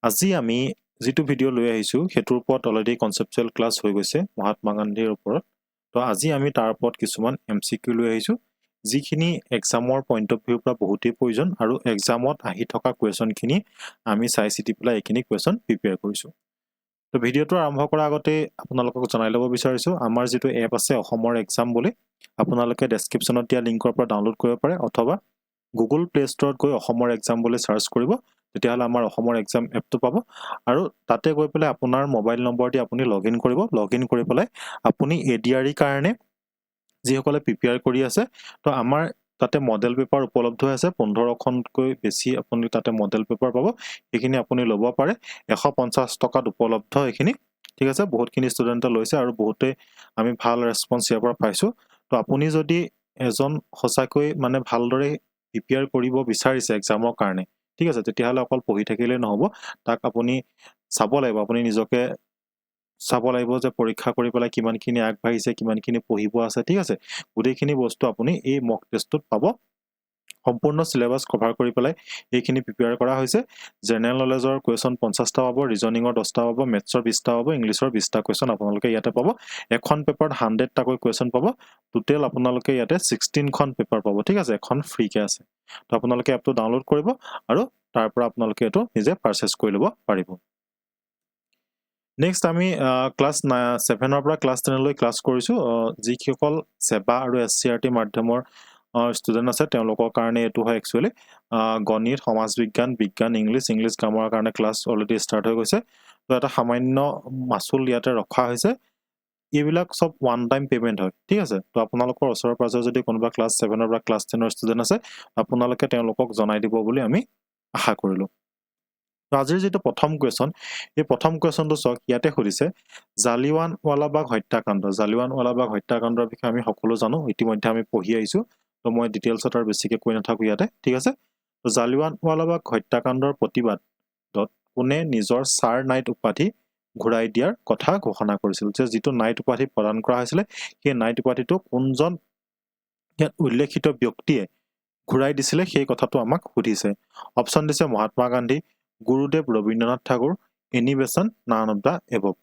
আজি আমি যেটো ভিডিও লৈ আহিছো হেতুৰ ওপৰত অলৰেডি কনসেপচুৱেল ক্লাস হৈ গৈছে মহাত্মা গান্ধীৰ ওপৰত তো আজি আমি তাৰ ওপৰত কিছুমান এমসিকিউ লৈ আহিছো যিখিনি এক্সামৰ পইণ্ট অফ ভিউৰ পৰা বহুতেই প্ৰয়োজন আৰু এক্সামত আহি থকা কোৱেশ্যনখিনি আমি চাই চিতি পেলাই এইখিনি কোৱেশ্যন প্ৰিপেয়াৰ কৰিছো তো ভিডিওটো আৰম্ভ কৰাৰ আগতে আপোনালোকক জনাই ল'ব বিচাৰিছো আমাৰ যেটো এপ আছে অসমৰ এক্সাম বুলি আপোনালোকে ডেসক্ৰিপচনত দিয়া লিংকৰ পৰা ডাউনলোড কৰিব পাৰে অথবা গুগল প্লে ষ্টৰত গৈ অসমৰ এক্সাম বুলি সাৰ্চ কৰিব তেতিয়াহলে আমাৰ অসমৰ এক্সাম এপটো পাব আৰু তাতে গৈ পেলাই আপোনাৰ মোবাইল নম্বৰ দি আপুনি লগইন কৰিব লগইন কৰি পেলাই আপুনি এডিআৰই কাৰণে যিসকলে প্ৰিপেয়াৰ কৰি আছে তো আমাৰ তাতে মডেল পেপাৰ উপলব্ধ আছে 15খনকৈ বেছি আপুনি তাতে মডেল পেপাৰ পাব এইখিনি আপুনি ল'ব পাৰে 150 টকাত উপলব্ধ এইখিনি ঠিক আছে বহুতখিনি ষ্টুডেণ্টে লৈছে আৰু বহুতে আমি ভাল ৰেসপন্স ইয়াৰ পৰা পাইছো তো আপুনি যদি এজন সঁচাকৈ মানে ভালদৰে প্ৰিপেয়াৰ কৰিব বিচাৰিছে এক্সামৰ কাৰণে ঠিক আছে তেতিয়াহলে অকল পঢ়ি থাকিলে নহব তাক আপুনি চাব লাগিব আপুনি নিজকে চাব লাগিব যে পৰীক্ষা কৰি পেলাই কিমানখিনি আগবাঢ়িছে কিমানখিনি পঢ়িব আছে ঠিক আছে গোটেইখিনি বস্তু আপুনি এই মক টেষ্টত পাব সম্পূৰ্ণ সিলেবাস কভাৰ কৰি পেলাই এইখিনি প্ৰিপেয়াৰ কৰা হৈছে জেনাৰেল নলেজৰ কোৱেশ্যন 50টা পাব ৰিজনিংৰ 10টা পাব মেথছৰ 20টা পাব ইংলিছৰ 20টা কোৱেশ্যন আপোনালোকে ইয়াতে পাব এখন পেপাৰত 100টা কৈ কোৱেশ্যন পাব টোটেল আপোনালোকে ইয়াতে 16খন পেপাৰ পাব ঠিক আছে এখন ফ্ৰীকে আছে তো আপোনালোকে এপটো ডাউনলোড কৰিব আৰু তাৰ পৰা আপোনালোকে এটো নিজে পাৰচেজ কৰি ল'ব পাৰিব নেক্সট আমি ক্লাস 7 ৰ পৰা ক্লাস 10 লৈ ক্লাস কৰিছো যিসকল সেবা আৰু এসচিআৰটি মাধ্যমৰ ষ্টুডেন্ট আছে তেওঁলোকৰ কাৰণে এটো হয় একচুয়ালি গণিত সমাজ বিজ্ঞান বিজ্ঞান ইংলিছ গ্ৰামাৰৰ কাৰণে ক্লাস অলৰেডি ষ্টাৰ্ট হৈ গৈছে তো এটা সামান্য মাসুল ইয়াতে ৰখা হৈছে এইবিলাক সব ওয়ান টাইম পেমেন্ট হয় ঠিক আছে তো আপোনালোকৰ ওচৰৰ পাজৰ যদি কোনোবা ক্লাস 7 ৰ পৰা ক্লাস 10 ৰ ষ্টুডেন্ট আছে আপোনালোকে তেওঁলোকক জনাই দিব বুলি আমি আশা কৰিলো তো আজিৰ যেটো প্ৰথম কোৱেশ্যন এই প্ৰথম কোৱেশ্যনটো সক ইয়াতে খুদিছে জালিয়ানৱালাবাগ হত্যাকাণ্ডৰ বিষয়ে আমি সকলো জানো ইতিমধ্যে আমি পঢ়ি আহিছো তো মই ডিটেইলছত আৰু বেছিকে কৈ নাথাকো ইয়াতে ঠিক আছে তো জালিয়ানৱালাবাগ হত্যাকাণ্ডৰ প্ৰতিবাদত কোনে নিজৰ সাৰ নাইট উপাধি ঘূৰাই দিয়াৰ কথা ঘোষণা কৰিছিল যে যেটো নাইট উপাধি প্ৰদান কৰা হৈছিল সেই নাইট উপাধিটো কোনজন ইয়াত উল্লেখিত ব্যক্তিয়ে ঘূৰাই দিছিল সেই কথাটো আমাক সুধিছে অপচন দিছে Mahatma Gandhi Gurudev Rabindranath Tagore Annie Besant none of the above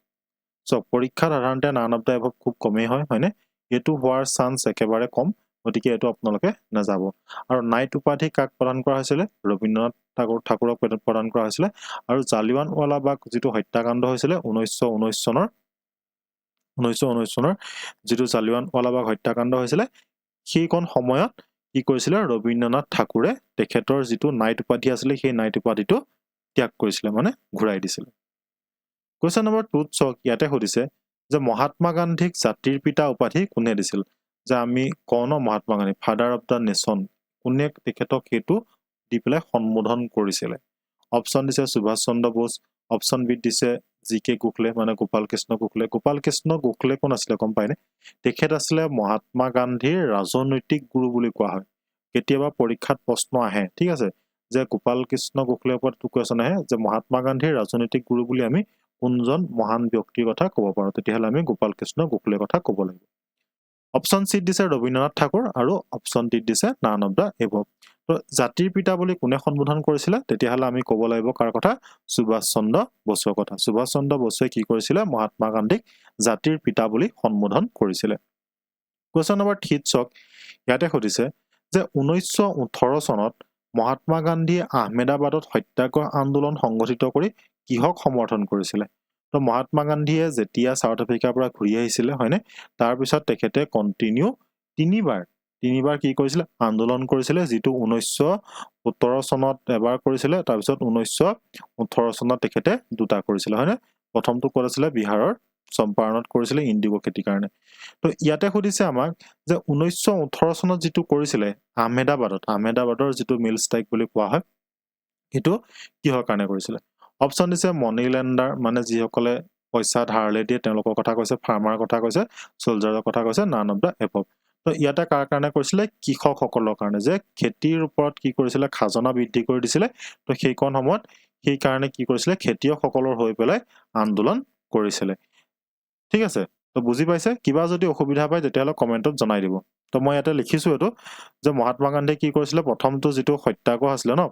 so পৰীক্ষাত সাধাৰণতে নান অফ দা এভব খুব কমেই হয় হয়নে এটো হোৱাৰ চান্স একেবাৰে কম গতিকে এটো আপোনালোকে নাযাব আৰু নাইট উপাধি কাক প্ৰদান কৰা হৈছিল ৰবীন্দ্ৰনাথ ঠাকুৰক প্ৰদান কৰা হৈছিল আৰু জালিয়ানৱালাবাগ যেটো হত্যাকাণ্ড হৈছিল 1919 চনৰ যেটো জালিয়ানৱালাবাগ হত্যাকাণ্ড হৈছিল সেইখন সময়ত কি কৰিছিল ৰবীন্দ্ৰনাথ ঠাকুৰে তেখেতৰ যেটো নাইট উপাধি আছিল সেই নাইট উপাধিটো ত্যাগ কৰিছিল মানে ঘূৰাই দিছিল কোৱেশ্যন নম্বৰ 2 চক ইয়াতে খুদিছে যে মহাত্মা গান্ধীক জাতিৰ পিতা উপাধি কোনে দিছিল যে আমি কোন Mahatma Gandhi father of the nation কোনে তেখেতক হেতু দি পেলাই সম্বোধন কৰিছিল অপচন দিছে সুভাষ চন্দ্ৰ বোস অপচন বি দিছে জিকে গোখলে মানে গোপাল কৃষ্ণ গোখলে কোন আছিল গম পায়নে তেখেত আছিল মহাত্মা গান্ধীৰ ৰাজনৈতিক গুৰু বুলি কোৱা হয় কেতিয়াবা পৰীক্ষাত প্ৰশ্ন আহে ঠিক আছে যে গোপাল কৃষ্ণ গোখলেৰ ওপৰত কোৱেশ্যন আহে যে মহাত্মা গান্ধীৰ ৰাজনৈতিক গুৰু বুলি আমি কোনজন মহান ব্যক্তিৰ কথা ক'ব পাৰো তেতিয়াহলে আমি গোপাল কৃষ্ণ গোখলেৰ কথা ক'ব লাগিব অপচন সি দিছে ৰবীন্দ্ৰনাথ ঠাকুৰ আৰু অপচন ডি দিছে নান অফ দা এভব তো জাতিৰ পিতা বুলি কোনে সম্বোধন কৰিছিল তেতিয়াহলে আমি ক'ব লাগিব কাৰ কথা সুভাষ চন্দ্ৰ বসুৰ কথা সুভাষ চন্দ্ৰ বসুৱে কি কৰিছিল মহাত্মা গান্ধীক জাতিৰ পিতা বুলি সম্বোধন কৰিছিল কোৱেশ্যন নম্বৰ 3 চক ইয়াতে খুদিছে যে 1918 চনত মহাত্মা গান্ধীয়ে আহমেদাবাদত সত্যাগ্ৰহ আন্দোলন সংগঠিত কৰি কিহক সমৰ্থন কৰিছিল তো মহাত্মা গান্ধীয়ে যেতিয়া সাউথ আফ্ৰিকাৰ পৰা ঘূৰি আহিছিল হয়নে তাৰ পিছত তেখেতে কন্টিনিউ তিনিবাৰ কি কৰিছিল আন্দোলন কৰিছিল যেটো 1917 চনত এবাৰ কৰিছিল তাৰ পিছত 1918 চনত তেখেতে দুটা কৰিছিল হয়নে প্ৰথমটো কৰিছিল বিহাৰৰ চম্পাৰণত কৰিছিল ইন্ডিগো খেতিৰ কাৰণে তো ইয়াতে খুদিছে আমাক যে 1918 চনত যেটো কৰিছিল আহমেদাবাদৰ যেটো মিল ষ্ট্ৰাইক বুলি কোৱা হয় এটো কিহৰ কাৰণে কৰিছিল অপচন দিছে মনি লেন্ডাৰ মানে যিসকলে পইচা ধাৰলে দিয়ে তেওঁলোকৰ কথা কৈছে ফাৰ্মাৰ কথা কৈছে সোলজাৰৰ কথা কৈছে নান অফ দা এভব তো ইয়াতে কাৰ কাৰণে কৰিছিল কৃষকসকলৰ কাৰণে যে খেতিৰ ওপৰত কি কৰিছিল খাজনা বৃদ্ধি কৰি দিছিল তো সেইখন সময়ত সেই কাৰণে কি কৰিছিল খেতিয়কসকলৰ হৈ পেলাই আন্দোলন কৰিছিল ঠিক আছে তো বুজি পাইছে কিবা যদি অসুবিধা পায় তেতিয়াহলে কমেন্টত জনাই দিব তো মই ইয়াতে লিখিছো এটো যে মহাত্মা গান্ধী কি কৰিছিল প্ৰথমটো যেটো সত্যাগ্ৰহ আছিল ন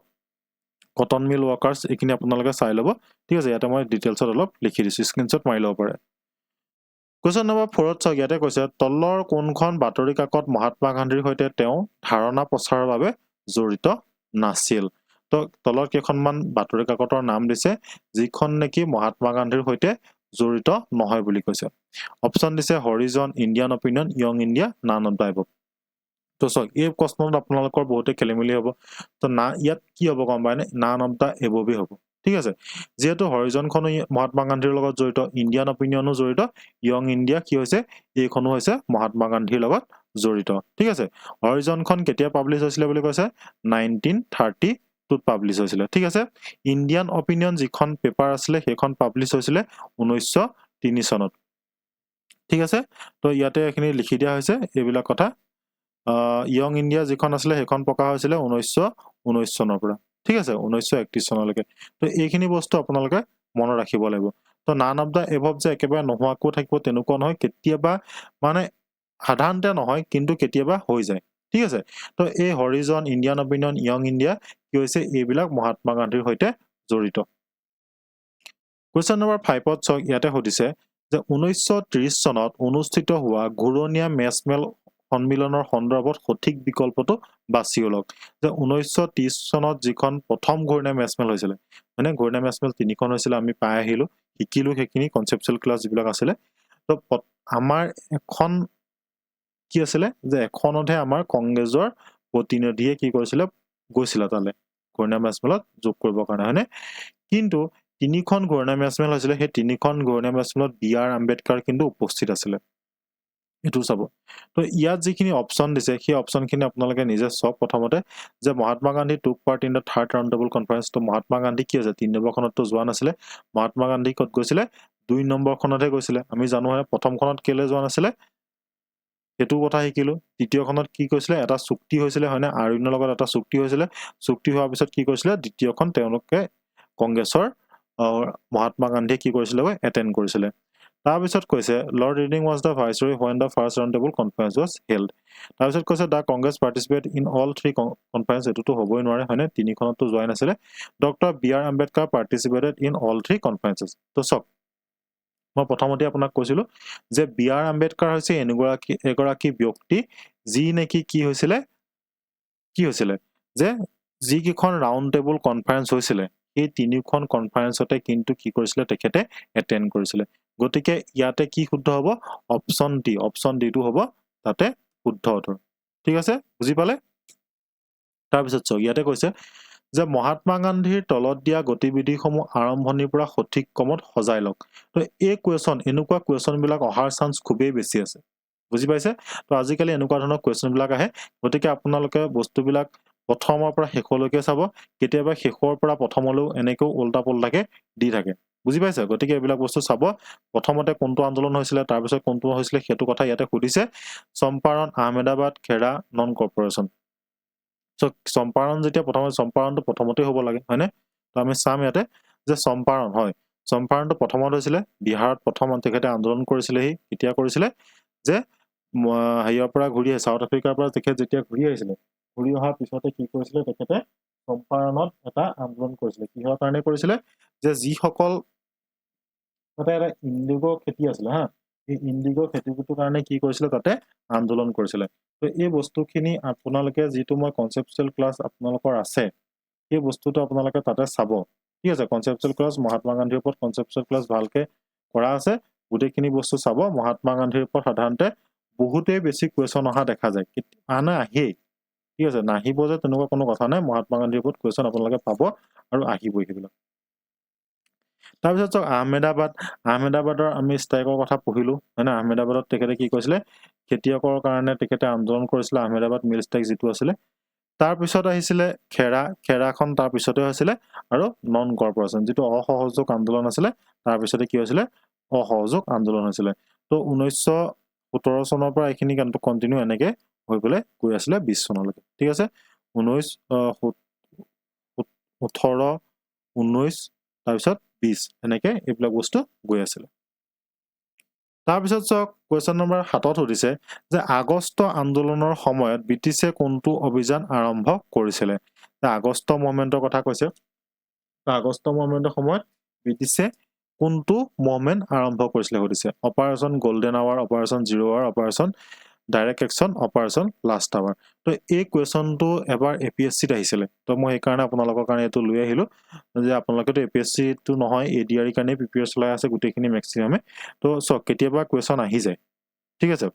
কটন মিল ৱৰ্কাৰ্ছ এইখিনি আপোনালোকে চাই ল'ব ঠিক আছে ইয়াতে মই ডিটেইলছত অলপ লিখি দিছোঁ স্ক্ৰীনশ্বট মাৰি ল'ব পাৰে কুৱেশ্যন নম্বৰ 4 ত চাওক ইয়াতে কৈছে তলৰ কোনখন বাতৰি কাকত মহাত্মা গান্ধীৰ সৈতে তেওঁ ধাৰণা প্ৰচাৰৰ বাবে জড়িত নাছিল তো তলৰ কেইখনমান বাতৰি কাকতৰ নাম দিছে যিখন নেকি মহাত্মা গান্ধীৰ সৈতে জড়িত নহয় বুলি কৈছে অপচন দিছে Harijan Indian opinion young India none of the above তো চাওক এই প্ৰশ্নত আপোনালোকৰ বহুতে খেলিমেলি হ'ব তো না ইয়াত কি হ'ব গম পায়নে নান অফ দ্য এবভেই হ'ব ঠিক আছে যেহেতু হৰিজনখনো মহাত্মা গান্ধীৰ লগত জড়িত ইণ্ডিয়ান অপিনিয়নো জড়িত ইয়ং ইণ্ডিয়া কি হৈছে এইখনো হৈছে মহাত্মা গান্ধীৰ লগত জড়িত ঠিক আছে হৰিজনখন কেতিয়া পাব্লিছ হৈছিলে বুলি কৈছে 1932 পাব্লিছ হৈছিলে ঠিক আছে ইণ্ডিয়ান অপিনিয়ন যিখন পেপাৰ আছিলে সেইখন পাব্লিছ হৈছিলে 1903 চনত ঠিক আছে তো ইয়াতে এখিনি লিখি দিয়া হৈছে এইবিলাক কথা ইয়ং ইণ্ডিয়া যিখন আছিলে সেইখন প্ৰকাশ হৈছিলে 1919 চনৰ পৰা ঠিক আছে 1931 চনলৈকে তো এইখিনি বস্তু আপোনালোকে মনত ৰাখিব লাগিব তো নান অফ দ্য এভব যে একেবাৰে নোহোৱাকৈ থাকিব তেনেকুৱা নহয় কেতিয়াবা মানে সাধাৰণতে নহয় কিন্তু কেতিয়াবা হৈ যায় ঠিক আছে তো এই Harijan Indian opinion young India কি হৈছে এইবিলাক মহাত্মা গান্ধীৰ সৈতে জড়িত কুৱেশ্যন নম্বৰ 5 ত চাওক ইয়াতে সুধিছে যে 1930 চনত অনুষ্ঠিত হোৱা ঘূৰণীয়া মেচমেল সন্মিলনৰ সন্দৰ্ভত সঠিক বিকল্পটো বাছি উলিয়াওক যে 1930 চনত যিখন প্ৰথম ঘূৰণীয়া মেচমেল হৈছিলে মানে ঘূৰণীয়া মেচমেল তিনিখন হৈছিলে আমি পাই আহিলো শিকিলো সেইখিনি কনচেপচুৱেল ক্লাছ যিবিলাক আছিলে তো আমাৰ এখন কি আছিলে যে এখনতহে আমাৰ কংগ্ৰেছৰ প্ৰতিনিধিয়ে কি কৰিছিলে গৈছিলে তালে ঘূৰণীয়া মেচমেলত যোগ কৰিবৰ কাৰণে হয়নে কিন্তু তিনিখন ঘূৰণীয়া মেচমেল হৈছিলে সেই তিনিখন ঘূৰণীয়া মেচমেলত বি.আৰ. আম্বেদকাৰ কিন্তু উপস্থিত আছিলে এটো চাব তো ইয়াত যিখিনি অপচন দিছে সেই অপচনখিনি আপোনালোকে নিজে চাওক প্ৰথমতে যে মহাত্মা গান্ধী টুক part in the third round table conference তো মহাত্মা গান্ধী কি আছে 3 নম্বৰখনততো যোৱা নাছিলে মহাত্মা গান্ধী ক'ত গৈছিলে 2 নম্বৰখনতহে গৈছিলে আমি জানো হয় প্ৰথমখনত কেলে যোৱা নাছিলে হেতু কথা শিকিলো দ্বিতীয়খনত কি কৈছিলে এটা চুক্তি হৈছিলে হয়নে আৰণ্যৰ লগত এটা চুক্তি হৈছিলে চুক্তি হোৱাৰ পিছত কি কৈছিলে দ্বিতীয়খন তেওঁলোকে কংগ্ৰেছৰ মহাত্মা গান্ধীয়ে কি কৰিছিলে এটেন্ড কৰিছিলে তাৰ পিছত কৈছে lord reading was the viceroy when the first round table conference was held তাৰ পিছত কৈছে the Congress participate in all three conference এটোতো হ'বই নোৱাৰে হয়নে তিনিখনতো যোৱাই নাছিলে doctor B R. Ambedkar participated in all three conferences তো চক মই প্ৰথমতে আপোনাক কৈছিলো যে বি.আৰ. আম্বেদকাৰ হৈছে এগৰাকী ব্যক্তি যি নেকি কি হৈছিলে যে যিকেইখন ৰাউণ্ড টেবুল কনফাৰেন্স হৈছিলে এই তিনিখন কনফাৰেন্সতে কিন্তু কি কৰিছিলে তেখেতে এটেন্ড কৰিছিলে গতিকে ইয়াতে কি শুদ্ধ হ'ব অপচন ডি টো হ'ব তাতে শুদ্ধ উত্তৰ ঠিক আছে বুজি পালে তাৰ পিছত চাওক ইয়াতে কৈছে যে মহাত্মা গান্ধীৰ তলত দিয়া গতিবিধিসমূহ আৰম্ভণিৰ পৰা সঠিক ক্ৰমত সজাই লওক তো এই কুৱেশ্যন এনেকুৱা কুৱেশ্যন বিলাক অহাৰ চান্স খুবেই বেছি আছে বুজি পাইছে তো আজিকালি এনেকুৱা ধৰণৰ কুৱেশ্যন বিলাক আহে গতিকে আপোনালোকে বস্তুবিলাক প্ৰথমৰ পৰা শেষলৈকে চাব কেতিয়াবা শেষৰ পৰা প্ৰথমলৈও এনেকৈ উল্টা পুল্টাকে দি থাকে বুজি পাইছে গতিকে এইবিলাক বস্তু চাব প্ৰথমতে কোনটো আন্দোলন হৈছিলে তাৰ পিছত কোনটো হৈছিলে হেতু কথা ইয়াতে সুধিছে Champaran Ahmedabad খেৰা non corporation so Champaran যেতিয়া চম্পাৰণটো প্ৰথমতে হ'ব লাগে হয়নে তো আমি চাম ইয়াতে যে চম্পাৰণ হয় চম্পাৰণটো প্ৰথমত হৈছিলে বিহাৰত প্ৰথম তেখেতে আন্দোলন কৰিছিলে কেতিয়া কৰিছিলে যে হেৰিয়ৰ পৰা ঘূৰি সাউথ আফ্ৰিকাৰ পৰা তেখেত যেতিয়া ঘূৰি আহিছিলে ঘূৰি অহাৰ পিছতে কি কৰিছিলে তেখেতে চম্পাৰণত এটা আন্দোলন কৰিছিলে কিহৰ কাৰণে কৰিছিলে যে যিসকল তাতে এটা ইণ্ডিগো খেতি আছিলে হা এই ইণ্ডিগো খেতিটোৰ কাৰণে কি কৰিছিলে তাতে আন্দোলন কৰিছিলে তো এই বস্তুখিনি আপোনালোকে যিটো মই কনচেপচুৱেল ক্লাছ আপোনালোকৰ আছে এই বস্তুটো আপোনালোকে তাতে চাব ঠিক আছে কনচেপচুৱেল ক্লাছ মহাত্মা গান্ধীৰ ওপৰত কনচেপচুৱেল ক্লাছ ভালকে কৰা আছে গোটেইখিনি বস্তু চাব মহাত্মা গান্ধীৰ ওপৰত সাধাৰণতে বহুতেই বেছি কুৱেশ্যন অহা দেখা যায় আহেই ঠিক আছে নাহিব যে তেনেকুৱা কোনো কথা নাই মহাত্মা গান্ধীৰ ওপৰত কুৱেশ্যন আপোনালোকে পাব আৰু আহিবই সেইবিলাক তাৰপিছত চাওক আহমেদাবাদৰ আমি ষ্ট্ৰাইকৰ কথা পঢ়িলো হয়নে আহমেদাবাদত তেখেতে কি কৈছিলে খেতিয়কৰ কাৰণে তেখেতে আন্দোলন কৰিছিলে আহমেদাবাদ মিল ষ্ট্ৰাইক যিটো আছিলে তাৰপিছত আহিছিলে খেৰাখন তাৰপিছতে হৈছিলে আৰু নন কৰ্পোৰেচন যিটো অসহযোগ আন্দোলন আছিলে তাৰপিছতে কি হৈছিলে অসহযোগ আন্দোলন হৈছিলে তো 1917 চনৰ পৰা এইখিনি কণ্টিনিউ এনেকে হৈ গ'লে গৈ আছিলে 20 চনলৈকে ঠিক আছে 18 19 তাৰপিছত 20 এনেকে এইবিলাক বস্তু গৈ আছিলে তাৰপিছত চাওক কুৱেশ্যন নম্বৰ 7ত সুধিছে যে আগষ্ট আন্দোলনৰ সময়ত ব্ৰিটিছে কোনটো অভিযান আৰম্ভ কৰিছিলে আগষ্ট মুভমেণ্টৰ কথা কৈছে আগষ্ট মুভমেণ্টৰ সময়ত ব্ৰিটিছে কোনটো মুভমেণ্ট আৰম্ভ কৰিছিলে সুধিছে operation golden hour operation 0 hour operation direct action operation last hour তো এই কুৱেশ্যনটো এবাৰ APSCত আহিছিলে তো মই সেইকাৰণে আপোনালোকৰ কাৰণে এইটো লৈ আহিলো যে আপোনালোকেতো APSCটো নহয় ADR কাৰণে প্ৰিপেয়াৰ চলাই আছে গোটেইখিনি মেক্সিমামে তো চক কেতিয়াবা কুৱেশ্যন আহি যায় ঠিক আছে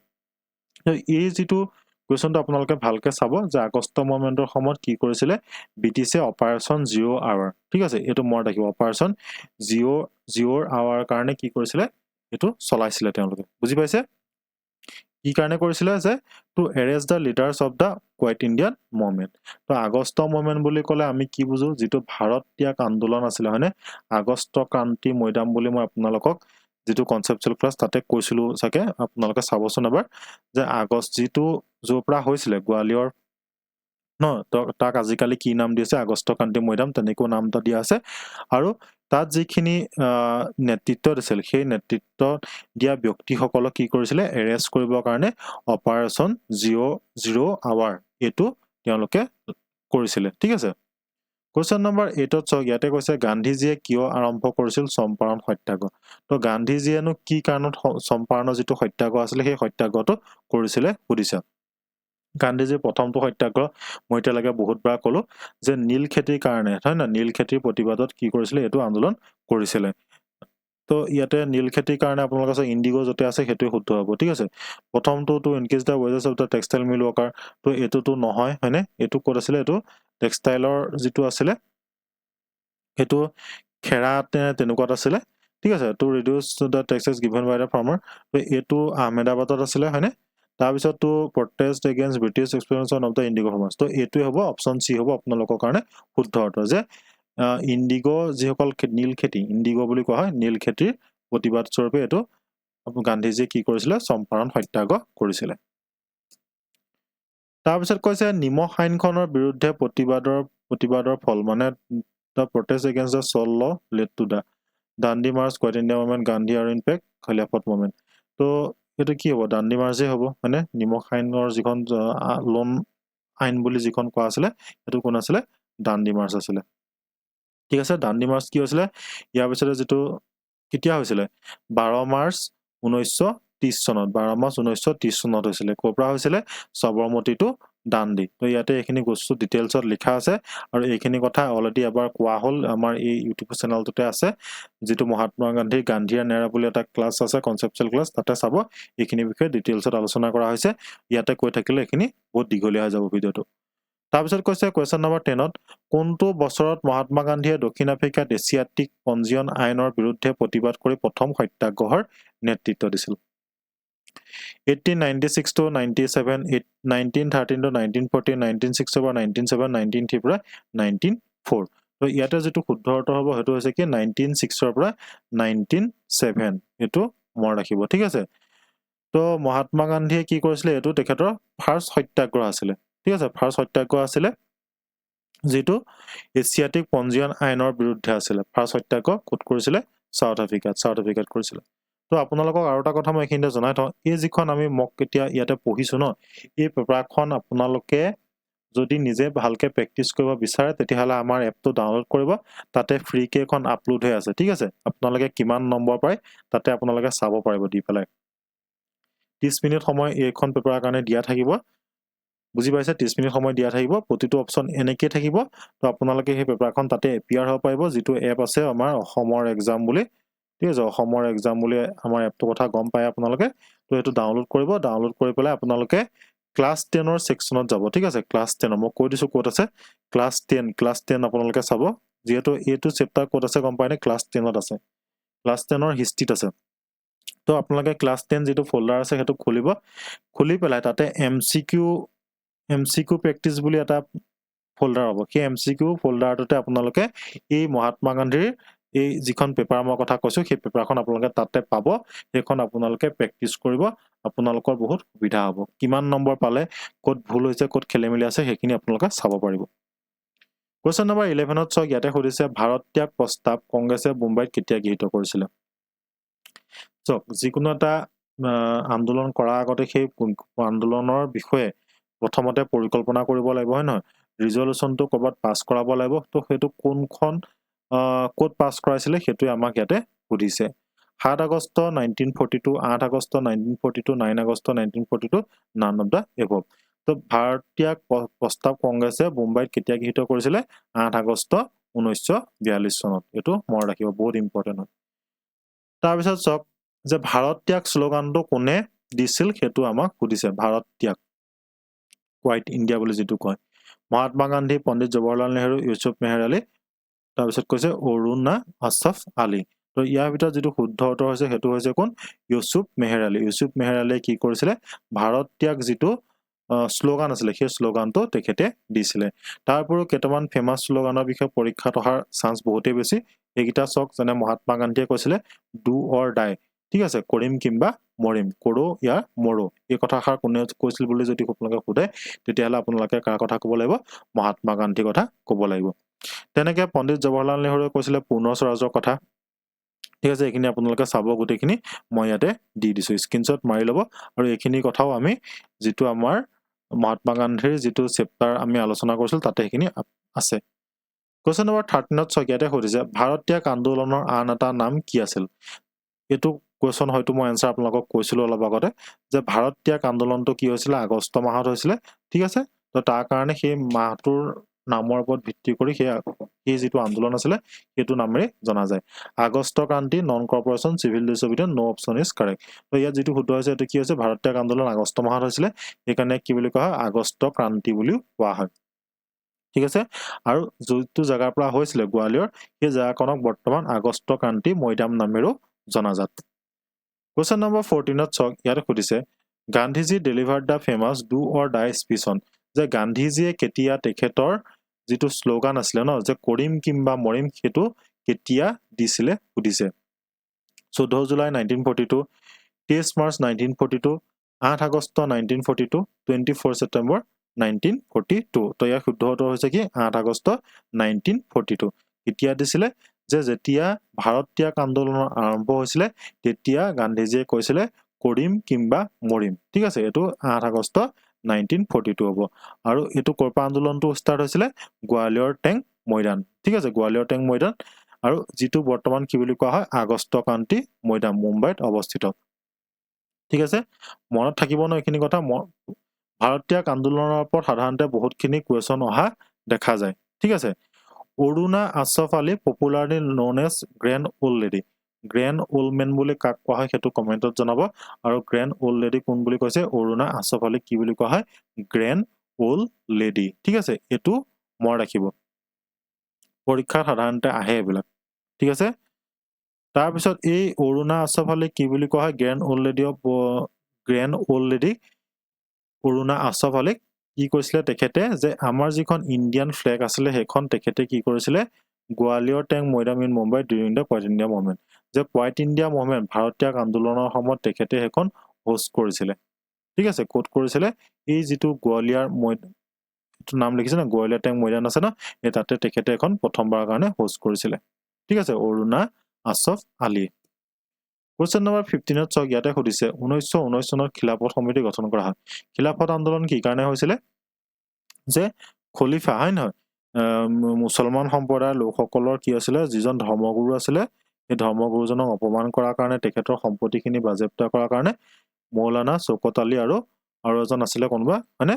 তো এই যিটো কুৱেশ্যনটো আপোনালোকে ভালকে চাব যে আগষ্ট মুভমেণ্টৰ সময়ত কি কৰিছিলে ব্ৰিটিছে অপাৰেশ্যন 0 আৱাৰ ঠিক আছে এইটো মনত ৰাখিব অপাৰেশ্যন 0 আৱাৰ কাৰণে কি কৰিছিলে এইটো চলাইছিলে তেওঁলোকে বুজি পাইছে কি কাৰণে কৰিছিলে যে to arrest the leaders of the quit Indian movement তো আগষ্ট মুভমেণ্ট বুলি ক'লে আমি কি বুজো যিটো ভাৰত ত্যাগ আন্দোলন আছিলে হয়নে আগষ্ট ক্ৰান্তি মৈদাম বুলি মই আপোনালোকক যিটো কনচেপচুৱেল ক্লাছ তাতে কৈছিলো চাগে আপোনালোকে চাবচোন এবাৰ যে আগষ্ট যিটো য'ৰ পৰা হৈছিলে গোৱালিয়ৰ ন তাক আজিকালি কি নাম দিছে আগষ্ট ক্ৰান্তি মৈদাম তেনেকৈ নাম এটা দিয়া আছে আৰু তাত যিখিনি নেতৃত্ব দিছিল সেই নেতৃত্ব দিয়া ব্যক্তিসকলক কি কৰিছিলে এৰেষ্ট কৰিবৰ কাৰণে অপাৰেশ্যন 0 আৱাৰ এইটো তেওঁলোকে কৰিছিলে ঠিক আছে কুৱেশ্যন নম্বৰ 8ত চাওক ইয়াতে কৈছে গান্ধীজীয়ে কিয় আৰম্ভ কৰিছিল চম্পাৰণ সত্যাগ্ৰহ তো গান্ধীজীয়েনো কি কাৰণত চম্পাৰণৰ যিটো সত্যাগ্ৰহ আছিলে সেই সত্যাগ্ৰহটো কৰিছিলে সুধিছে গান্ধীজীৰ প্ৰথমটো সত্যাগ্ৰহ মই এতিয়ালৈকে বহুতবাৰ ক'লো যে নীল খেতিৰ কাৰণে হয় না নীল খেতিৰ প্ৰতিবাদত কি কৰিছিলে এইটো আন্দোলন কৰিছিলে তো ইয়াতে নীল খেতিৰ কাৰণে আপোনালোকে আছে ইণ্ডিগো যতে আছে সেইটো শুদ্ধ হ'ব ঠিক আছে প্ৰথমটো to increase the wages of the textile mill worker তো এইটোতো নহয় হয়নে এইটো ক'ত আছিলে এইটো টেক্সটাইলৰ যিটো আছিলে সেইটো খেৰাতে তেনেকুৱাত আছিলে ঠিক আছে to reduce the taxes given by the farmer তো এইটো আহমেদাবাদত আছিলে হয়নে তাৰপিছত to protest against British expansion of the indigo farmers তো এইটোৱে হ'ব অপশ্যন চি হ'ব আপোনালোকৰ কাৰণে শুদ্ধ অৰ্থ যে ইণ্ডিগো যিসকল নীল খেতি ইণ্ডিগো বুলি কোৱা হয় নীল খেতিৰ প্ৰতিবাদ স্বৰূপে এইটো গান্ধীজীয়ে কি কৰিছিলে চম্পাৰণ সত্যাগ্ৰহ কৰিছিলে তাৰপিছত কৈছে নিমখ আইনখনৰ বিৰুদ্ধে প্ৰতিবাদৰ ফল মানে the protest against the salt law led to the Dandi march quit India movement Gandhi আৰু ইম্পেক্ট খিলাফত মুভমেণ্ট তো এইটো কি হ'ব দাণ্ডি মাৰ্চেই হ'ব মানে নিমখ আইনৰ যিখন লোন আইন বুলি যিখন কোৱা আছিলে সেইটো কোন আছিলে দাণ্ডি মাৰ্চ আছিলে ঠিক আছে দাণ্ডি মাৰ্চ কি হৈছিলে ইয়াৰ পিছতে যিটো কেতিয়া হৈছিলে 12 মাৰ্চ 1930 চনত 12 মাৰ্চ 1930 চনত হৈছিলে ক'ৰ পৰা হৈছিলে সবৰমতী টু দাণ্ডি তো ইয়াতে এইখিনি বস্তু ডিটেইলছত লিখা আছে আৰু এইখিনি কথা অলৰেডি এবাৰ কোৱা হ'ল আমাৰ এই ইউটিউব চেনেলটোতে আছে যিটো মহাত্মা গান্ধীৰ গান্ধী আৰু নেহৰু বুলি এটা ক্লাছ আছে কনচেপচুৱেল ক্লাছ তাতে চাব এইখিনি বিষয়ে ডিটেইলছত আলোচনা কৰা হৈছে ইয়াতে কৈ থাকিলে এইখিনি বহুত দীঘলীয়া হৈ যাব ভিডিঅ'টো তাৰপিছত কৈছে কুৱেশ্যন নম্বৰ 10ত কোনটো বছৰত মহাত্মা গান্ধীয়ে দক্ষিণ আফ্ৰিকাত এছিয়াটিক পঞ্জীয়ন আইনৰ বিৰুদ্ধে প্ৰতিবাদ কৰি প্ৰথম সত্যাগ্ৰহৰ নেতৃত্ব দিছিল 1896 to 97 1913 to 1914 1960 পৰা 1907 1903 পৰা 1904 তো ইয়াতে যেটো শুদ্ধ অৰ্থ হ'ব হেতু হৈছে কি 1906 ৰ পৰা 1907 এটো মন ৰাখিব ঠিক আছে তো মহাত্মা গান্ধীয়ে কি কৰিছিলে এটো তেখেতৰ ফাৰ্স্ট সত্যাগ্ৰহ আছিল ঠিক আছে ফাৰ্স্ট সত্যাগ্ৰহ আছিল যেটো এছিয়াটিক পঞ্জীয়ন আইনৰ বিৰুদ্ধে আছিল ফাৰ্স্ট সত্যাগ্ৰহ কোট কৰিছিল সাউথ আফ্ৰিকাত কৰিছিল তো আপোনালোকক আৰু এটা কথা মই এখিনতে জনাই থওঁ এই যিখন আমি মক কেতিয়া ইয়াতে পঢ়িছো ন এই পেপাৰখন আপোনালোকে যদি নিজে ভালকে প্ৰেক্টিস কৰিব বিচাৰে তেতিয়াহলে আমাৰ এপটো ডাউনলোড কৰিব তাতে ফ্ৰী কে এখন আপলোড হৈ আছে ঠিক আছে আপোনালোকে কিমান নম্বৰ পায় তাতে আপোনালোকে চাব পাৰিব দি পেলাই 30 মিনিট সময় এইখন পেপাৰৰ কাৰণে দিয়া থাকিব বুজি পাইছে 30 মিনিট সময় দিয়া থাকিব প্ৰতিটো অপচন এনেকৈ থাকিব তো আপোনালোকে সেই পেপাৰখন তাতে এপিয়াৰ হ'ব পাৰিব যেটো এপ আছে আমাৰ অসমৰ এক্সাম বুলি ঠিক আছে অসমৰ এক্সাম বুলি আমাৰ এপটো কথা গম পায় আপোনালোকে তো এটো ডাউনলোড কৰিব ডাউনলোড কৰি পেলাই আপোনালোকে ক্লাস 10 ৰ সেকশনত যাব ঠিক আছে ক্লাস 10 মই কৈ দিছো কোড আছে ক্লাস 10 আপোনালোকে চাব যেহেতু এটো চেপ্টাৰ কোড আছে গম পায়নে ক্লাস 10ত আছে ক্লাস 10 ৰ হিষ্ট্ৰীত আছে তো আপোনালোকে ক্লাস 10 যেটো ফোল্ডাৰ আছে হেতু খুলিব খুলি পেলাই তাতে MCQ প্ৰেক্টিস বুলি এটা ফোল্ডাৰ হ'ব কি MCQ ফোল্ডাৰটোতে আপোনালোকে এই মহাত্মা গান্ধীৰ এই যিখন পেপাৰ মই কথা কৈছো সেই পেপাৰখন আপোনালোকে তাতে পাব সেইখন আপোনালোকে প্ৰেক্টিস কৰিব আপোনালোকৰ বহুত সুবিধা হ'ব কিমান নম্বৰ পালে কোড ভুল হৈছে কোড খেলিমেলি আছে সেইখিনি আপোনালোকে চাব পাৰিব কোৱেশ্চন নম্বৰ 11ত চাওক ইয়াতে সুধিছে ভাৰত ত্যাগ প্ৰস্তাৱ কংগ্ৰেছে মুম্বাইত কেতিয়া গৃহীত কৰিছিল চাওক যিকোনো এটা আন্দোলন কৰাৰ আগতে সেই আন্দোলনৰ বিষয়ে প্ৰথমতে পৰিকল্পনা কৰিব লাগিব হয় নহয় ৰিজল্যুশনটো কৰবাত পাস কৰাব লাগিব তো হেতু কোনখন ক'ত পাছ কৰাইছিলে সেইটোৱে আমাক ইয়াতে সুধিছে 7 August 1942 8 August 1942 9 August 1942 none of the above তো ভাৰতীয় প্ৰস্তাৱ কংগ্ৰেছে মুম্বাইত কেতিয়া গৃহীত কৰিছিলে 8 আগষ্ট 1942 চনত এটো মনত ৰাখিব বহুত ইম্পৰ্টেন্ট হয় তাৰ পিছত চক যে ভাৰত ত্যাগ স্লোগানটো কোনে দিছিল হেতু আমাক সুধিছে ভাৰত ত্যাগ কোৱাইট ইন্ডিয়া বুলি যেটো কয় মহাত্মা গান্ধী পণ্ডিত জৱাহৰলাল নেহৰু ইউসুফ মেহৰ আলী তাৰ পিছত কৈছে অৰুণা আছফ আলী তো ইয়াৰ ভিতৰত যেটো শুদ্ধ উত্তৰ হৈছে হেতু হৈছে কোন ইউসুফ মেহৰ আলী কি কৰিছিলে ভাৰত ত্যাগ যেটো স্লোগান আছিলে সেই স্লোগানটো তেখেতে দিছিলে তাৰপৰো কেইটামান ফেমাস স্লোগানৰ বিষয়ে পৰীক্ষাত অহাৰ চান্স বহুতেই বেছি এইগিটা চক যেনে মহাত্মা গান্ধীয়ে কৈছিলে ডু অৰ ডাই ঠিক আছে কৰিম কিংবা মৰিম কৰো ইয়া মৰো এই কথাষাৰ কোনে কৈছিল বুলি যদি আপোনালোকে সোধে তেতিয়াহলে আপোনালোকে কাৰ কথা ক'ব লাগিব মহাত্মা গান্ধীৰ কথা ক'ব লাগিব তেনেকে পণ্ডিত জৱাহৰলাল নেহৰুৱে কৈছিলে পূৰ্ণ স্বৰাজৰ কথা ঠিক আছে এইখিনি আপোনালোকে চাব গুটেখিনি মই ইয়াতে দি দিছো স্ক্ৰিনশ্বট মাৰি লব আৰু এইখিনি কথাও আমি যেটো আমাৰ মহাত্মা গান্ধীৰ যেটো চেপ্টাৰ আমি আলোচনা কৰিছিল তাতে এইখিনি আছে কোৱেশ্চন নম্বৰ 13 ত সকিয়াতে সুধিছে ভাৰত ত্যাগ আন্দোলনৰ আন এটা নাম কি আছিল এটো কোৱেশ্চন হয়তো মই আনসাৰ আপোনালোকক কৈছিলো অলপ আগতে যে ভাৰত ত্যাগ আন্দোলনটো কি হৈছিল আগষ্ট মাহত হৈছিল ঠিক আছে তো তাৰ কাৰণে সেই মাহটোৰ নামৰ ওপৰত ভিত্তি কৰি সেই যেটো আন্দোলন আছিল হেতু নামেৰে জনা যায় August Kranti non cooperation civil ডিsobedience নো অপচন ইজ কাৰেক্ট তো ইয়াত যেটো শুদ্ধ হৈছে এটো কি হৈছে ভাৰত ত্যাগ আন্দোলন আগষ্ট মাহত হৈছিল এইকাৰণে কি বুলি কোৱা হয় আগষ্ট ক্ৰান্তি বুলি কোৱা হয় ঠিক আছে আৰু যেটো জাগাৰ পৰা হৈছিল গোৱালিয়ৰ সেই জাগাখনক বৰ্তমান আগষ্ট ক্ৰান্তি মৈদাম নামেৰেও জনাজাত কোৱেশ্চন নম্বৰ 14 ত চক ইয়াতে সুধিছে Gandhiji delivered the famous do or die speech on যে গান্ধীজিয়ে কেতিয়া তেখেতৰ যেটো স্লোগান আছিল ন যে কৰিম কিংবা মৰিম হেতু কেতিয়া দিছিলে সুধিছে 14 জুলাই 1942 23 মাৰ্চ 1942 8 আগষ্ট 1942 24 ছেপ্টেম্বৰ 1942 তো ইয়াৰ শুদ্ধ উত্তৰ হৈছে কি 8 আগষ্ট 1942 কেতিয়া দিছিলে যে যেতিয়া ভাৰত ত্যাগ আন্দোলন আৰম্ভ হৈছিল তেতিয়া গান্ধীজিয়ে কৈছিলে কৰিম কিংবা মৰিম ঠিক আছে এটো 8 আগষ্ট 1942 হ'ব আৰু এটো কৰপা আন্দোলনটো ষ্টাৰ্ট হৈছিল গোৱালিয়ৰ টেং মৈদান ঠিক আছে গোৱালিয়ৰ টেং মৈদান আৰু যেটো বৰ্তমান কি বুলি কোৱা হয় আগষ্ট ক্ৰান্তি মৈদাম মুম্বাইত অৱস্থিত ঠিক আছে মনত থাকিব ন এইখিনি কথা ভাৰত ত্যাগ আন্দোলনৰ ওপৰত সাধাৰণতে বহুতখিনি কোৱেশ্চন অহা দেখা যায় ঠিক আছে Aruna Asaf Ali popularly known as grand old lady grand old man বুলি কাক কোৱা হয় হেতু কমেন্টত জনাব আৰু গ্ৰেণ্ড ওল্ড লেডি কোন বুলি কৈছে অৰুণা আছফ আলী কি বুলি কোৱা হয় গ্ৰেণ্ড ওল্ড লেডি ঠিক আছে এটো মনত ৰাখিব পৰীক্ষাত সাধাৰণতে আহে এবিলাক ঠিক আছে তাৰ পিছত এই অৰুণা আছফ আলী কি বুলি কোৱা হয় grand old lady Aruna Asaf Ali কি কৈছিলে তেখেতে যে আমাৰ যিখন ইণ্ডিয়ান ফ্লেগ আছিল হেখন তেখেতে কি কৰিছিলে Gowalia tank maidan in Mumbai during the quit India movement যে কোৱাইট ইণ্ডিয়া মুভমেন্ট ভাৰত ত্যাগ আন্দোলনৰ সময়ত তেখেতে হেখন হোষ্ট কৰিছিলে ঠিক আছে কোট কৰিছিলে এই যেটো গোৱালিয়ৰ নাম লিখিছে না গোৱালিয়ৰ টেং মৈদান আছে না এই তাতে তেখেতে এখন প্ৰথমবাৰৰ কাৰণে হোষ্ট কৰিছিলে ঠিক আছে অৰুণা আছফ আলী কোৱেশ্চন নম্বৰ 15 ত চক ইয়াতে সুধিছে 1919 চনত খিলাফত সমিতি গঠন কৰা হয় খিলাফত আন্দোলন কি কাৰণে হৈছিল যে খলিফা হয় নহয় মুছলমান সম্প্ৰদায়ৰ লোকসকলৰ কি আছিল যিজন ধৰ্মগুৰু আছিল এই ধৰ্মগুৰুজনক অপমান কৰাৰ কাৰণে তেখেতৰ সম্পত্তিখিনি বাজেপ্ত কৰাৰ কাৰণে মৌলানা শৌকত আলী আৰু এজন আছিল কোনবা মানে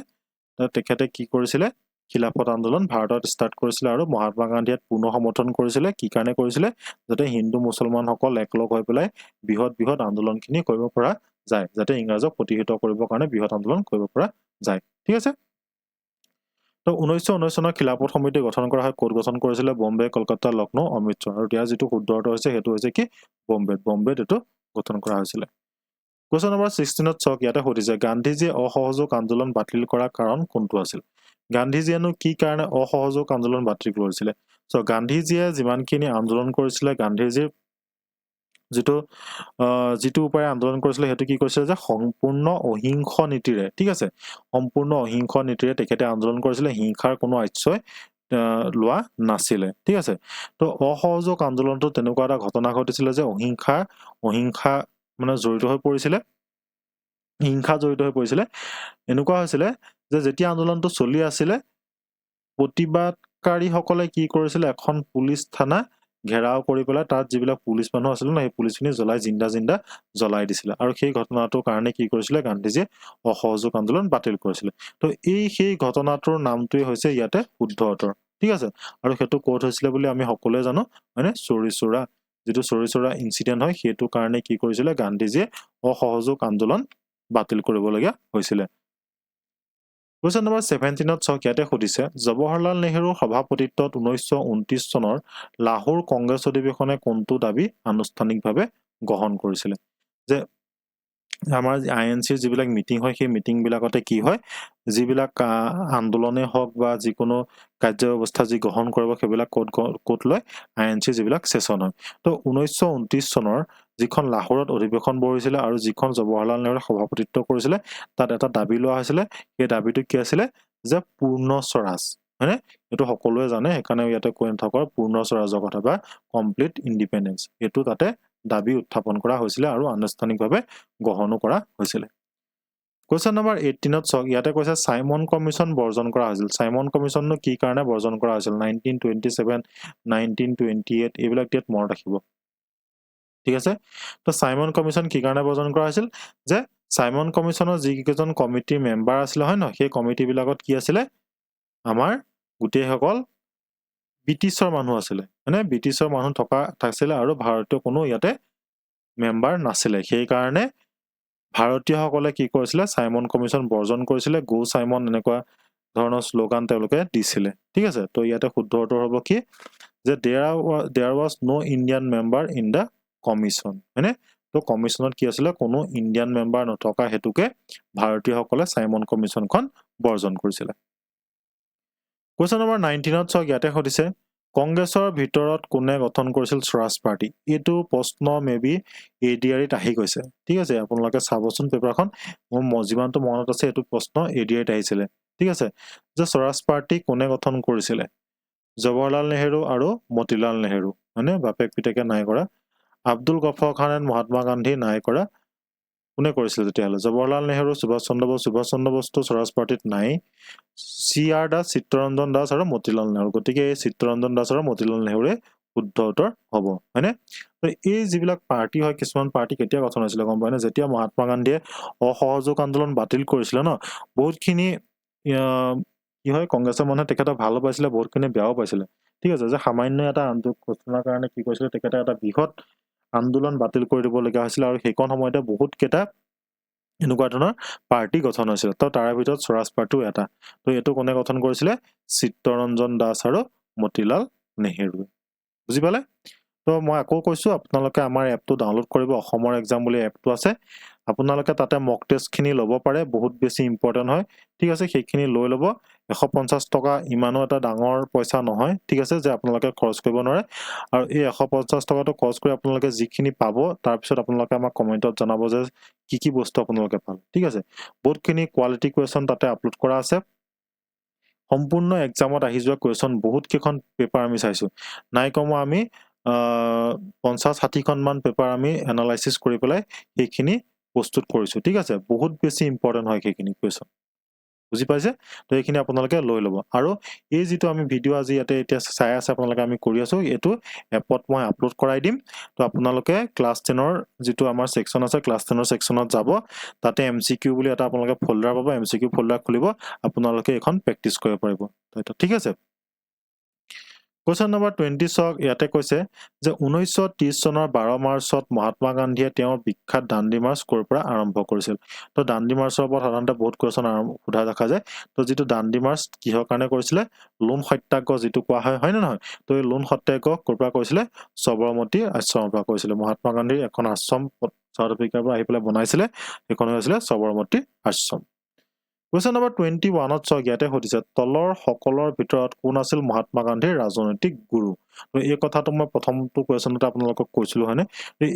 তেখেতে কি কৰিছিলে খিলাফত আন্দোলন ভাৰতত ষ্টাৰ্ট কৰিছিল আৰু মহাত্মা গান্ধীয়ে পূৰ্ণ সমৰ্থন কৰিছিল কি কাৰণে কৰিছিল যাতে হিন্দু মুছলমান সকল একলগ হৈ পেলাই বৃহৎ আন্দোলনখিনি কৰিব পৰা যায় যাতে ইংৰাজক প্ৰতিহত কৰিবৰ কাৰণে বৃহৎ আন্দোলন কৰিব পৰা যায় ঠিক আছে তো 1919 চনত খিলাফত সমিতি গঠন কৰা হয় কোড গঠন কৰিছিল বম্বে কলকাতা লক্ষ্ণৌ অমৃতসৰ আৰু ইয়াৰ যেটো শুদ্ধ উত্তৰ হৈছে হেতু হৈছে কি বম্বেত এটো গঠন কৰা হৈছিল কোৱেশ্চন নম্বৰ 16 ত চক ইয়াতে সুধিছে গান্ধীজিয়ে অসহযোগ আন্দোলন বাতিল কৰাৰ কাৰণ কোনটো আছিল গান্ধীজিয়েনো কি কাৰণে অসহযোগ আন্দোলন বাতিল কৰিছিল সো গান্ধীজিয়ে যিমানখিনি আন্দোলন কৰিছিল গান্ধীজিৰ যেটো উপায় আন্দোলন কৰিছিল হেতু কি কৈছিল যে সম্পূৰ্ণ অহিংস নীতিৰে ঠিক আছে সম্পূৰ্ণ অহিংস নীতিৰে তেখেতে আন্দোলন কৰিছিল হিংসাৰ কোনো আশ্ৰয় লোৱা নাছিল ঠিক আছে তো অসহযোগ আন্দোলনটো তেনেকুৱা এটা ঘটনা ঘটিছিল যে অহিংসা মানে জড়িত হৈ পৰিছিল হিংসা জড়িত হৈ পৰিছিল এনেকুৱা হৈছিল যে যেতিয়া আন্দোলনটো চলি আছিল প্ৰতিবাদকাৰীসকলে কি কৰিছিল এখন পুলিচ থানা ঘেৰাও কৰি পেলাই তাত যিবিলাক পুলিচ মানুহ আছিল না সেই পুলিচখিনি জ্বলাই জিন্দা জিন্দা জ্বলাই দিছিলে আৰু সেই ঘটনাটোৰ কাৰণে কি কৰিছিলে গান্ধীজীয়ে অসহযোগ আন্দোলন বাতিল কৰিছিলে তো সেই ঘটনাটোৰ নামটোৱে হৈছে ইয়াতে শুদ্ধ উত্তৰ ঠিক আছে আৰু সেইটো ক'ত হৈছিলে বুলি আমি সকলোৱে জানো মানে চৌৰি-চৌৰা যেটো চৌৰি-চৌৰা ইনসিডেন্ট হয় সেইটো কাৰণে কি কৰিছিলে গান্ধীজীয়ে অসহযোগ আন্দোলন বাতিল কৰিবলগীয়া হৈছিলে Question number 17 চাওক ইয়াতে সুধিছে জৱাহৰলাল নেহৰুৰ সভাপতিত্বত 1929 চনৰ লাহোৰ কংগ্ৰেছ অধিৱেশনে কোনটো দাবী আনুষ্ঠানিকভাৱে গ্ৰহণ কৰিছিলে যে আমাৰ আইএনসিৰ যিবিলাক মিটিং হয় সেই মিটিং বিলাকতে কি হয় যিবিলাক আন্দোলনে হওক বা যিকোনো কাৰ্য ব্যৱস্থা যি গ্ৰহণ কৰিব সেইবিলাক কোট লয় আইএনসি যিবিলাক সেশন হয় তো 1929 চনৰ যিখন লাহোৰত অধিৱেশন বহিছিলে আৰু যিখন জৱাহৰলাল নেহৰুৱে সভাপতিত্ব কৰিছিলে তাত এটা দাবী লোৱা হৈছিলে এই দাবীটো কি আছিল যে পূৰ্ণ স্বৰাজ মানে এটো সকলোৱে জানে সেইকাৰণে ইয়াতে কৈ নাথাকৰ পূৰ্ণ স্বৰাজৰ কথা বা কমপ্লিট ইন্ডিপেন্ডেন্স এটো তাতে দাবী উত্থাপন কৰা হৈছিলে আৰু আনুষ্ঠানিকভাৱে গ্ৰহণো কৰা হৈছিলে Question number 18 চাওক ইয়াতে কৈছে সাইমন কমিশন বৰ্জন কৰা হৈছিল সাইমন কমিশননো কি কাৰণে বৰ্জন কৰা হৈছিল 1927 1928 এইবিলাক ডেট মনত ৰাখিব ঠিক আছে তো সাইমন কমিশন কি কাৰণে বৰ্জন কৰা হৈছিল যে সাইমন কমিশনৰ যিকেইজন কমিটিৰ মেম্বাৰ আছিল হয় ন সেই কমিটি বিলাকত কি আছিল আমাৰ গোটেই সকল ব্ৰিটিছৰ মানুহ আছিল মানে ব্ৰিটিছৰ মানুহ থকা থাকিছিল আৰু ভাৰতীয় কোনো ইয়াতে মেম্বাৰ নাছিল সেই কাৰণে ভাৰতীয় সকলে কি কৰিছিল সাইমন কমিশন বৰ্জন কৰিছিল গো সাইমন এনেকুৱা ধৰণৰ স্লোগান তেওঁলোকে দিছিল ঠিক আছে তো ইয়াতে শুদ্ধ উত্তৰ হ'ব কি যে there was no Indian member in the commission মানে তো কমিশনত কি আছিল কোনো ইন্ডিয়ান মেম্বাৰ নথকা হেতুকে ভাৰতীয় সকলে সাইমন কমিশনখন বৰ্জন কৰিছিল Question number 19 চাওক ইয়াতে সুধিছে কংগ্ৰেছৰ ভিতৰত কোনে গঠন কৰিছিল স্বৰাজ পাৰ্টি এটো প্ৰশ্ন মেবি এডিআৰিত আহি গৈছে ঠিক আছে আপোনালোকে চাবচোন পেপাৰখন মোৰ যিমানটো মনত আছে এটো প্ৰশ্ন এডিআৰিত আহিছিল ঠিক আছে যে স্বৰাজ পাৰ্টি কোনে গঠন কৰিছিল জৱাহৰলাল নেহৰু আৰু মতিলাল নেহৰু মানে বাপেক পিতেকে নাই কৰা আব্দুল গফৰ খান আৰু মহাত্মা গান্ধী নাই কৰা কোনে কৰিছিল তেতিয়ালে জৱাহৰলাল নেহৰু সুভাষ চন্দ্ৰ বসু স্বৰাজ পাৰ্টিত নাই সিআৰ দাস চিত্তৰঞ্জন দাস আৰু মতিলাল নেহৰু গতিকে এই চিত্তৰঞ্জন দাস আৰু মতিলাল নেহৰুৱে শুদ্ধ উত্তৰ হ'ব হয়নে তো এই যিবিলাক পাৰ্টি হয় কিছুমান পাৰ্টি কেতিয়া গঠন হৈছিল গম পায়নে যেতিয়া মহাত্মা গান্ধীয়ে অসহযোগ আন্দোলন বাতিল কৰিছিল ন বহুতখিনি কি হয় কংগ্ৰেছৰ মানুহে তেখেতক ভাল পাইছিল বহুতখিনি বেয়াও পাইছিল ঠিক আছে যে সামান্য এটা আন্দোলন ঘোষণাৰ কাৰণে কি কৰিছিল তেখেতে এটা বৃহৎ আন্দোলন বাতিল কৰি দিব লগা হৈছিল আৰু সেইখন সময়তে বহুত কেটা এনেকুৱা ধৰণৰ পাৰ্টি গঠন হৈছিল তো তাৰ ভিতৰত স্বৰাজ পাৰ্টিও এটা তো এটো কোনে গঠন কৰিছিল চিত্তৰঞ্জন দাস আৰু মতিলাল নেহৰু বুজি পালে তো মই আকৌ কৈছো আপোনালোকে আমাৰ এপটো ডাউনলোড কৰিব অসমৰ এক্সাম বুলি এপটো আছে আপোনালোকে তাতে মক টেষ্ট খিনি ল'ব পাৰে বহুত বেছি ইম্পৰ্টেন্ট হয় ঠিক আছে সেইখিনি লৈ ল'ব 150 টকা ইমানো এটা ডাঙৰ পইচা নহয় ঠিক আছে যে আপোনালোকে খৰচ কৰিব নোৱাৰে আৰু এই 150 টকাটো খৰচ কৰি আপোনালোকে যিখিনি পাব তাৰ পিছত আপোনালোকে আমাক কমেন্টত জনাব যে কি বস্তু আপোনালোকে পালে ঠিক আছে বহুতখিনি কোৱালিটি কোৱেশ্চন তাতে আপলোড কৰা আছে সম্পূৰ্ণ এক্সামত আহি যোৱা কোৱেশ্চন বহুত কেখন পেপাৰ আমি চাইছো নাই কমো আমি 50-60 খন মান পেপাৰ আমি এনালাইসিস কৰি পেলাই সেইখিনি প্ৰস্তুত কৰিছো ঠিক আছে বহুত বেছি ইম্পৰ্টেন্ট হয় সেইখিনি কোৱেশ্চন বুজি পাইছে তো এইখিনি আপোনালোকে লৈ ল'ব আৰু এই যেটো আমি ভিডিও আজি ইয়াতে এতিয়া চাই আছে আপোনালোকে আমি কৰি আছো এটো এপত মই আপলোড কৰাই দিম তো আপোনালোকে ক্লাস 10 ৰ যেটো আমাৰ সেকশন আছে ক্লাস 10 ৰ সেকশনত যাব তাতে এমসিকিউ বুলি এটা আপোনালোকে ফোল্ডাৰ পাব এমসিকিউ ফোল্ডাৰ খুলিব আপোনালোকে এখন প্ৰেক্টিস কৰিব পাৰিব তো ঠিক আছে Question number 20 চাওক ইয়াতে কৈছে যে 1930 চনৰ 12 মাৰ্চত মহাত্মা গান্ধীয়ে তেওঁৰ বিখ্যাত দাণ্ডি মাৰ্চ কৰ পৰা আৰম্ভ কৰিছিল তো দাণ্ডি মাৰ্চৰ ওপৰত সাধাৰণতে বহুত কোৱেশ্চন সোধা দেখা যায় তো যেটো দাণ্ডি মাৰ্চ কিহৰ কাৰণে কৰিছিল লোন সত্যাগ্ৰহ যেটো কোৱা হয় না নহয় তো এই লোন সত্যাগ্ৰহ কৰ পৰা কৰিছিল সবৰমতী আশ্ৰমৰ পৰা কৰিছিল মহাত্মা গান্ধীৰ এখন আশ্ৰম সাউথ আফ্ৰিকাৰ পৰা আহি পেলাই বনাইছিল এখন হৈছিল সবৰমতী আশ্ৰম Question number 21 চাওক ইয়াতে সুধিছে তলৰ সকলৰ ভিতৰত কোন আছিল মহাত্মা গান্ধীৰ ৰাজনৈতিক গুৰু তো এই কথাটো মই প্ৰথমটো কোৱেশ্চনতে আপোনালোকক কৈছিলো হয়নে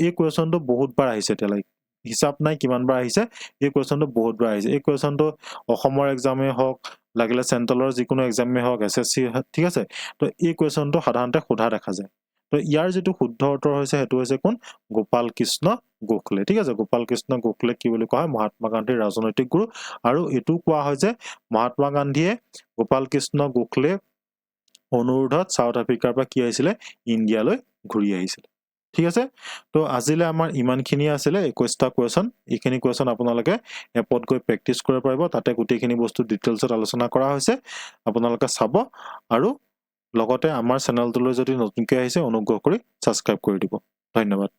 এই কোৱেশ্চনটো বহুত বাৰ আহিছে তেলাই হিচাপ নাই কিমান বাৰ আহিছে এই কোৱেশ্চনটো বহুত বাৰ আহিছে এই কোৱেশ্চনটো অসমৰ এক্সামে হওক লাগিলে চেন্ট্ৰেলৰ যিকোনো এক্সামে হওক এসএসসি ঠিক আছে তো এই কোৱেশ্চনটো সাধাৰণতে সোধা দেখা যায় তো ইয়াৰ যেটো শুদ্ধ উত্তৰ হৈছে হেতু হৈছে কোন গোপাল কৃষ্ণ গোখলে ঠিক আছে গোপাল কৃষ্ণ গোখলে কি বুলি কোৱা হয় মহাত্মা গান্ধীৰ ৰাজনৈতিক গুৰু আৰু এটো কোৱা হয় যে মহাত্মা গান্ধীয়ে গোপাল কৃষ্ণ গোখলে অনুৰোধত সাউথ আফ্ৰিকাৰ পৰা কি আহিছিলে ইণ্ডিয়ালৈ ঘূৰি আহিছিলে ঠিক আছে তো আজিলে আমাৰ ইমানখিনি আছিলে 21টা কোৱেশ্চন এইখিনি কোৱেশ্চন আপোনালোকে এপত গৈ প্ৰেক্টিছ কৰিব পাৰিব তাতে গোটেইখিনি বস্তু ডিটেইলছত আলোচনা কৰা হৈছে আপোনালোকে চাব আৰু লগতে আমাৰ চেনেলটোলৈ যদি নতুনকৈ আহিছে অনুগ্ৰহ কৰি সাবস্ক্ৰাইব কৰি দিব ধন্যবাদ